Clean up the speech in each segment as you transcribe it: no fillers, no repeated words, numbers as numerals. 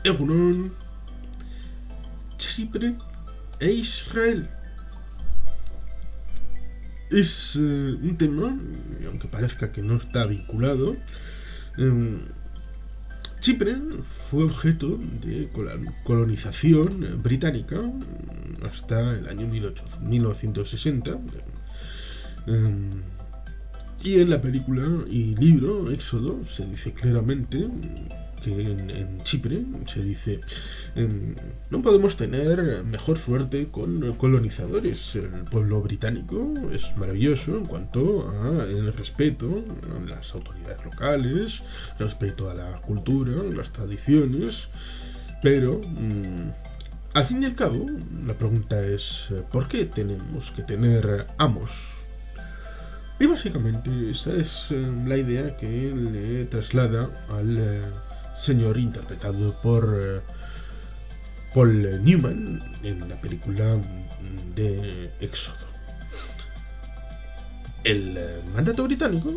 Egunon, Chipre e Israel. Es un tema, aunque parezca que no está vinculado. eh, Chipre fue objeto de colonización británica hasta el año 1960. eh, Y en la película y libro Éxodo se dice claramente que en Chipre se dice no podemos tener mejor suerte con colonizadores. El pueblo británico es maravilloso en cuanto a el respeto a las autoridades locales, respeto a la cultura, las tradiciones, pero al fin y al cabo la pregunta es ¿por qué tenemos que tener amos? Y básicamente esa es la idea que le traslada al señor interpretado por Paul Newman en la película de Éxodo. El mandato británico,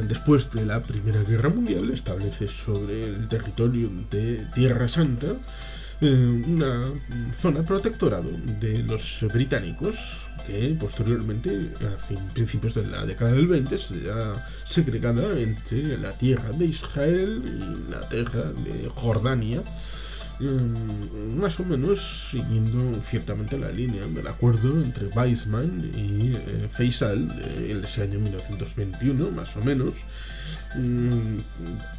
después de la Primera Guerra Mundial, establece sobre el territorio de Tierra Santa una zona protectorado de los británicos que posteriormente, a principios de la década del 20, será segregada entre la tierra de Israel y la tierra de Jordania, más o menos siguiendo ciertamente la línea del acuerdo entre Weizmann y Faisal en ese año 1921, más o menos,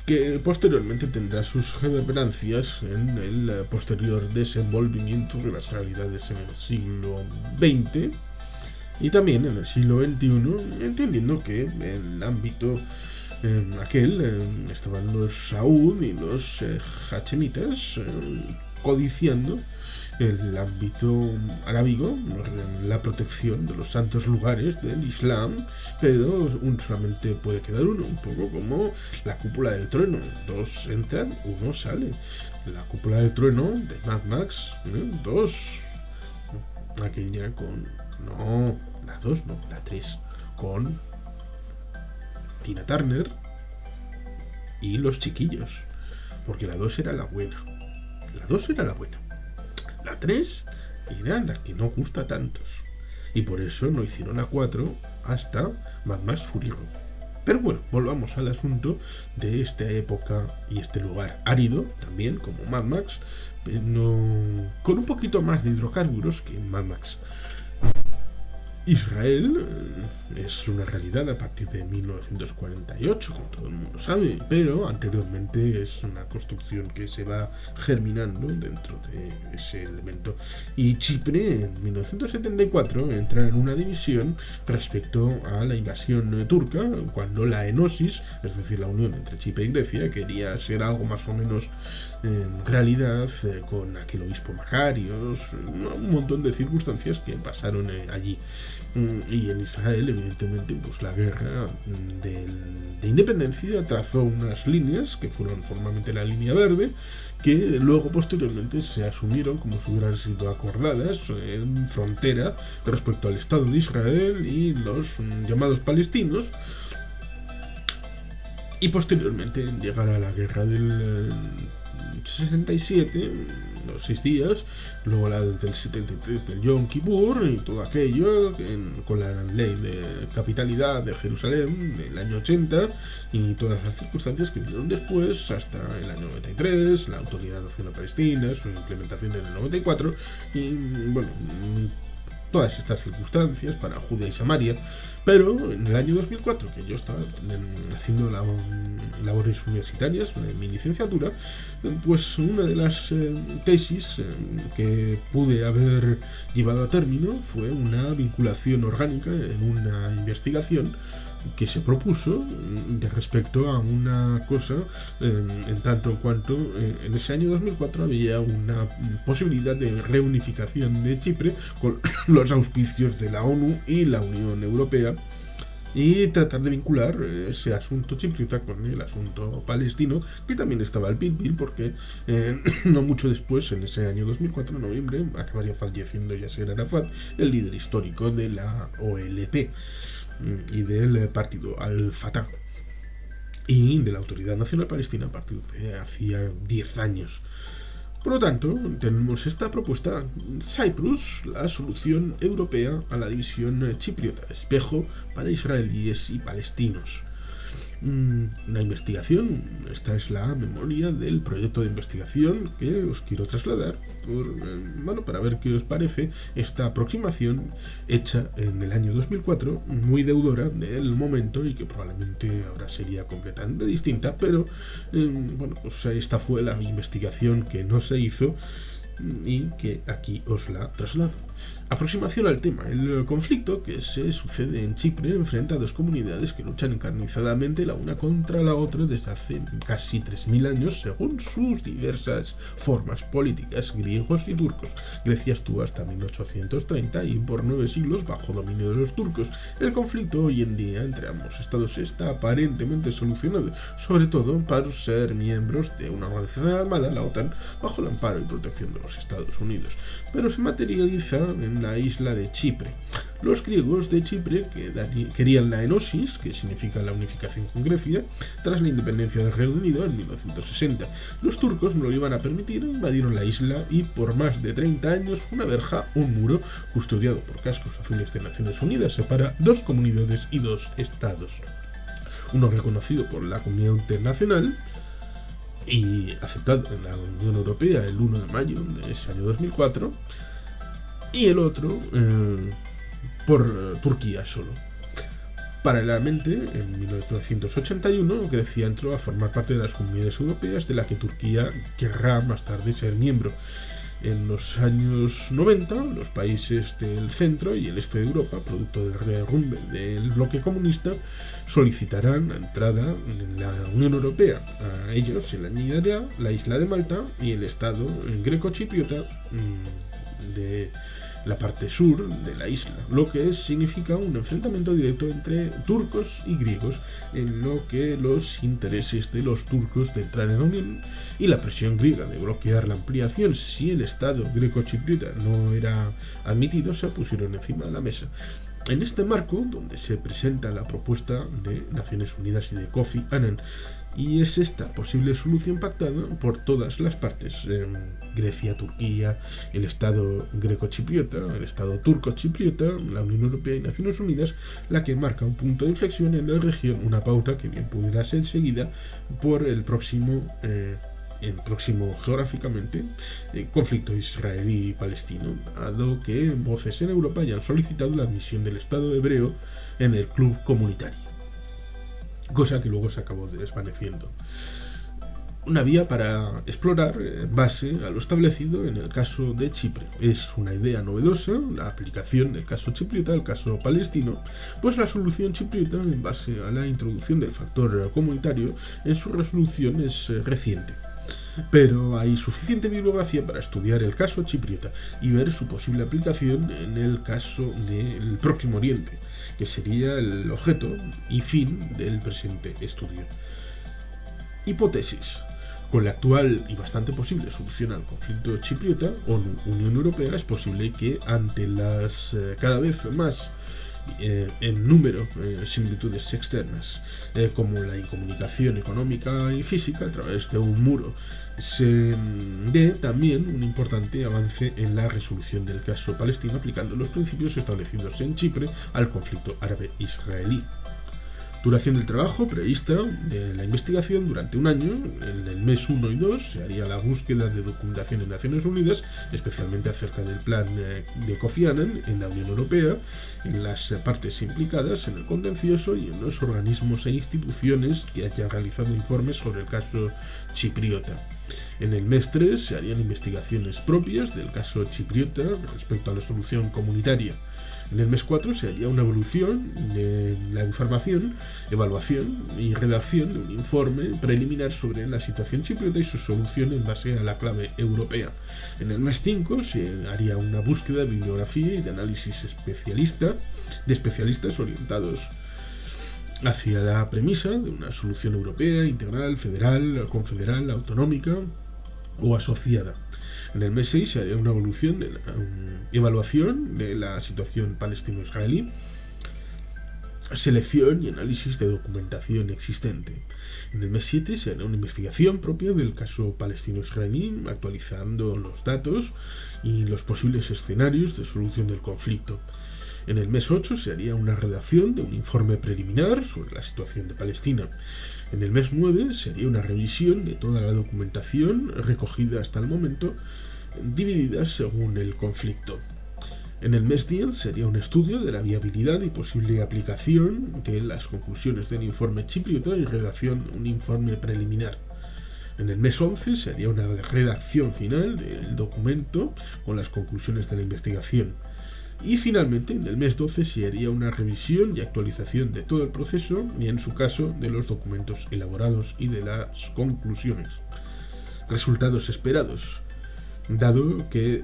que posteriormente tendrá sus reverencias en el posterior desenvolvimiento de las realidades en el siglo XX y también en el siglo XXI, entendiendo que en el ámbito aquel estaban los Saud y los Hachemitas codiciando el ámbito arábigo, la protección de los santos lugares del Islam, pero solamente puede quedar uno, un poco como la cúpula del trueno, dos entran, uno sale. La cúpula del trueno de Mad Max, dos, aquella con, no, la dos no, la tres, con Tina Turner y los chiquillos, porque la 2 era la buena. La 2 era la buena. La 3 era la que no gusta a tantos. Y por eso no hicieron la 4 hasta Mad Max Fury Road. Pero bueno, volvamos al asunto de esta época y este lugar árido, también como Mad Max, pero con un poquito más de hidrocarburos que en Mad Max. Israel es una realidad a partir de 1948, como todo el mundo sabe, pero anteriormente es una construcción que se va germinando dentro de ese elemento. Y Chipre en 1974 entra en una división respecto a la invasión turca, cuando la enosis, es decir, la unión entre Chipre y Grecia, quería ser algo más o menos realidad, con aquel obispo Macarios, un montón de circunstancias que pasaron allí. Y en Israel, evidentemente, pues la guerra de independencia trazó unas líneas que fueron formalmente la línea verde, que luego posteriormente se asumieron como si hubieran sido acordadas en frontera respecto al Estado de Israel y los llamados palestinos, y posteriormente llegar a la guerra del 67, los 6 días, luego la del 73 del Yom Kippur y todo aquello, con la ley de capitalidad de Jerusalén del año 80 y todas las circunstancias que vinieron después hasta el año 93, la Autoridad Nacional Palestina, su implementación en el 94 y bueno, todas estas circunstancias para Judea y Samaria, pero en el año 2004, que yo estaba haciendo labores universitarias en mi licenciatura, pues una de las tesis que pude haber llevado a término fue una vinculación orgánica en una investigación que se propuso de respecto a una cosa, en tanto en cuanto en ese año 2004 había una posibilidad de reunificación de Chipre con los auspicios de la ONU y la Unión Europea, y tratar de vincular ese asunto chipriota con el asunto palestino, que también estaba al pil porque no mucho después, en ese año 2004, en noviembre, acabaría falleciendo Yasser Arafat, el líder histórico de la OLP y del partido Al-Fatah. y de la Autoridad Nacional Palestina a partir de hacía 10 años. Por lo tanto, tenemos esta propuesta, Cyprus, la solución europea a la división chipriota, espejo para israelíes y palestinos. Una investigación, esta es la memoria del proyecto de investigación que os quiero trasladar para ver qué os parece esta aproximación hecha en el año 2004, muy deudora del momento y que probablemente ahora sería completamente distinta, pero esta fue la investigación que no se hizo y que aquí os la traslado. Aproximación al tema. El conflicto que se sucede en Chipre enfrenta a dos comunidades que luchan encarnizadamente la una contra la otra desde hace casi 3.000 años según sus diversas formas políticas, griegos y turcos. Grecia estuvo hasta 1830 y por 9 siglos bajo dominio de los turcos. El conflicto hoy en día entre ambos estados está aparentemente solucionado, sobre todo para ser miembros de una organización armada, la OTAN, bajo el amparo y protección de los Estados Unidos, pero se materializa en la isla de Chipre. Los griegos de Chipre querían la enosis, que significa la unificación con Grecia, tras la independencia del Reino Unido en 1960. Los turcos no lo iban a permitir, invadieron la isla y por más de 30 años una verja, un muro, custodiado por cascos azules de Naciones Unidas, separa dos comunidades y dos estados. Uno reconocido por la comunidad internacional y aceptado en la Unión Europea el 1 de mayo de ese año 2004, y el otro por Turquía solo. Paralelamente, en 1981, Grecia entró a formar parte de las comunidades europeas, de la que Turquía querrá más tarde ser miembro. En los años 90, los países del centro y el este de Europa, producto del derrumbe del bloque comunista, solicitarán la entrada en la Unión Europea. A ellos se le añadirá la isla de Malta y el estado greco-chipriota de la parte sur de la isla, lo que significa un enfrentamiento directo entre turcos y griegos, en lo que los intereses de los turcos de entrar en la Unión y la presión griega de bloquear la ampliación si el estado greco-chipriota no era admitido se pusieron encima de la mesa. En este marco, donde se presenta la propuesta de Naciones Unidas y de Kofi Annan, y es esta posible solución pactada por todas las partes, Grecia, Turquía, el Estado greco-chipriota, el Estado turco-chipriota, la Unión Europea y Naciones Unidas, la que marca un punto de inflexión en la región, una pauta que bien pudiera ser seguida por el próximo geográficamente conflicto israelí y palestino, dado que voces en Europa ya han solicitado la admisión del Estado hebreo en el club comunitario, cosa que luego se acabó desvaneciendo. Una vía para explorar en base a lo establecido en el caso de Chipre. Es una idea novedosa la aplicación del caso chipriota al caso palestino, pues la solución chipriota en base a la introducción del factor comunitario en su resolución es reciente. Pero hay suficiente bibliografía para estudiar el caso chipriota y ver su posible aplicación en el caso del Próximo Oriente, que sería el objeto y fin del presente estudio. Hipótesis. Con la actual y bastante posible solución al conflicto chipriota, ONU, Unión Europea, es posible que ante las cada vez más en número similitudes externas, como la incomunicación económica y física a través de un muro, se dé también un importante avance en la resolución del caso palestino aplicando los principios establecidos en Chipre al conflicto árabe-israelí. Duración del trabajo prevista de la investigación durante un año. En el mes 1 y 2 se haría la búsqueda de documentación en Naciones Unidas, especialmente acerca del plan de Kofi Annan en la Unión Europea, en las partes implicadas en el contencioso y en los organismos e instituciones que hayan realizado informes sobre el caso chipriota. En el mes 3 se harían investigaciones propias del caso chipriota respecto a la solución comunitaria. En el mes 4 se haría una evolución de la información, evaluación y redacción de un informe preliminar sobre la situación chipriota y su solución en base a la clave europea. En el mes 5 se haría una búsqueda de bibliografía y de análisis de especialistas orientados hacia la premisa de una solución europea, integral, federal, confederal, autonómica o asociada. En el mes 6 se haría una evaluación de la situación palestino-israelí selección y análisis de documentación existente. En el mes 7 se hará una investigación propia del caso palestino-israelí, actualizando los datos y los posibles escenarios de solución del conflicto. En el mes 8 se haría una redacción de un informe preliminar sobre la situación de Palestina. En el mes 9 se haría una revisión de toda la documentación recogida hasta el momento, dividida según el conflicto. En el mes 10 sería un estudio de la viabilidad y posible aplicación de las conclusiones del informe chipriota y redacción de un informe preliminar. En el mes 11 se haría una redacción final del documento con las conclusiones de la investigación. Y finalmente, en el mes 12 se haría una revisión y actualización de todo el proceso y, en su caso, de los documentos elaborados y de las conclusiones. Resultados esperados. Dado que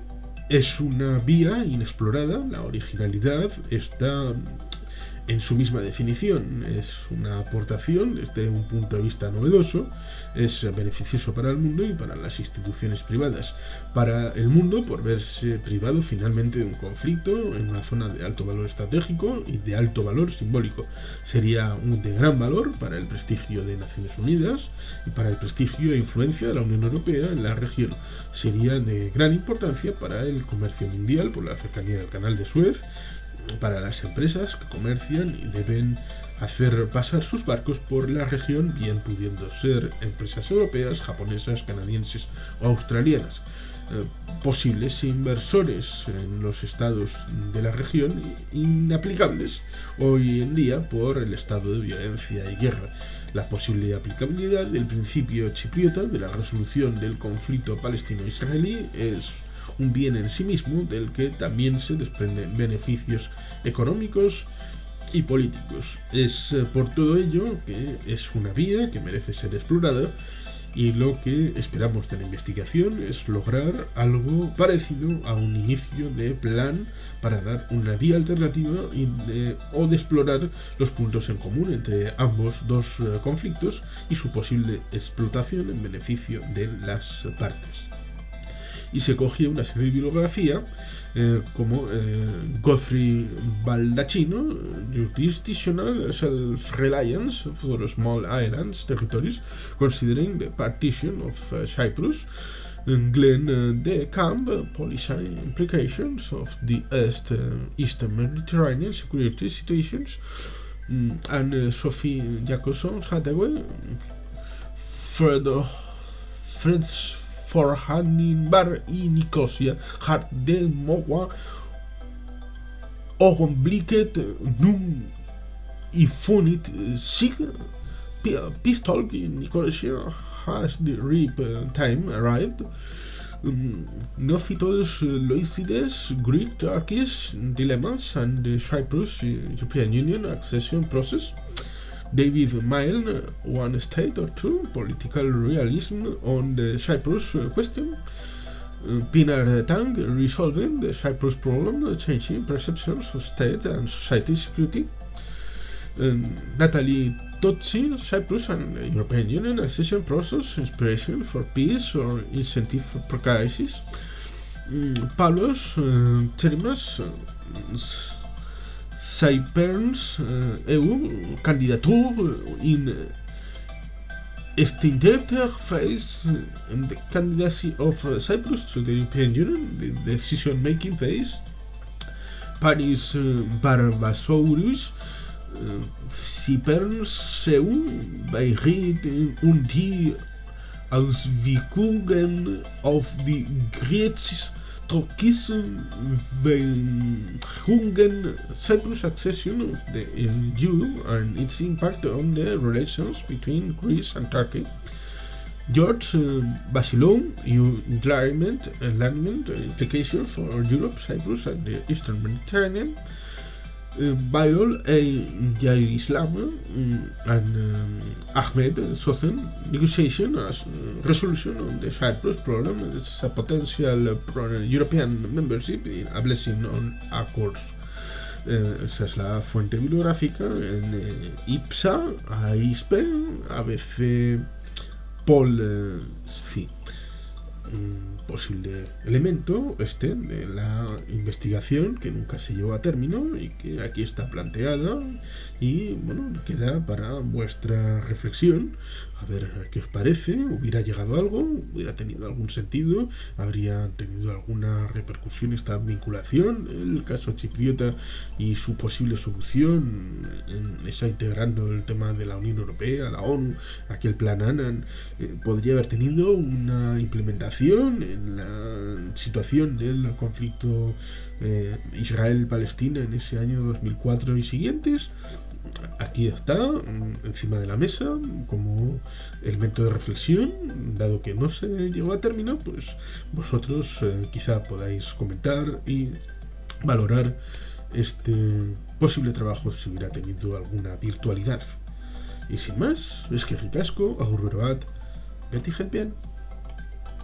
es una vía inexplorada, la originalidad está en su misma definición. Es una aportación desde un punto de vista novedoso, es beneficioso para el mundo y para las instituciones privadas. Para el mundo, por verse privado finalmente de un conflicto en una zona de alto valor estratégico y de alto valor simbólico. Sería de gran valor para el prestigio de Naciones Unidas y para el prestigio e influencia de la Unión Europea en la región. Sería de gran importancia para el comercio mundial por la cercanía del Canal de Suez, para las empresas que comercian y deben hacer pasar sus barcos por la región, bien pudiendo ser empresas europeas, japonesas, canadienses o australianas. Posibles inversores en los estados de la región inaplicables hoy en día por el estado de violencia y guerra. La posible aplicabilidad del principio chipriota de la resolución del conflicto palestino-israelí es un bien en sí mismo del que también se desprenden beneficios económicos y políticos. Es por todo ello que es una vía que merece ser explorada, y lo que esperamos de la investigación es lograr algo parecido a un inicio de plan para dar una vía alternativa o de explorar los puntos en común entre ambos dos conflictos y su posible explotación en beneficio de las partes. Y se cogía una serie de bibliografía como Guthrie Baldacchino, Jurisdictional Self-Reliance for Small Islands Territories Considering the Partition of Cyprus, Glenn de Camp, Policy Implications of the Eastern Mediterranean Security Situations, and Sophie Jacobson Hathaway, Fritz Forhanninbar y Nicosia Hart de Mowa Augenblicket nun gefunden sich Pistol in Nicosia has the rip time arrived. Nophitos Loisides, Greek Turkish dilemmas and the Cyprus European Union accession process. David Milne, One State or Two, Political Realism on the Cyprus Question. Pinar Tang, Resolving the Cyprus Problem, Changing Perceptions of State and Society Security. Natalie Tozzi, Cyprus and the European Union Accession Process, Inspiration for Peace or Incentive for Crisis. Paulus Terimas, Cyperns EU Candidatur in extended phase in the candidacy of Cyprus to the European Union, the decision-making phase. Paris Barbasaurus, Cyperns EU beitritt und die Auswirkungen auf die Griechisch-Türkischen Währungen, Cyprus accession of the EU and its impact on the relations between Greece and Turkey. George Basilou, EU enlargement implications for Europe, Cyprus and the Eastern Mediterranean. Bayrol Yair-Islam and Ahmed Sosen, negotiation as resolution on the Cyprus problem is a potential European membership in a blessing on accords. Esa es la fuente bibliográfica en IPSA, AISPE, ABC, Paul, sí. posible elemento de la investigación que nunca se llevó a término y que aquí está planteada y bueno, queda para vuestra reflexión a ver qué os parece. ¿Hubiera llegado a algo? ¿Hubiera tenido algún sentido? ¿Habría tenido alguna repercusión esta vinculación? El caso chipriota y su posible solución está integrando el tema de la Unión Europea, la ONU, aquel plan Annan, podría haber tenido una implementación en la situación del conflicto Israel-Palestina en ese año 2004 y siguientes. Aquí está, encima de la mesa, como elemento de reflexión, dado que no se llegó a término, pues vosotros quizá podáis comentar y valorar este posible trabajo si hubiera tenido alguna virtualidad. Y sin más, es que ricasco, agur bat, beti bien.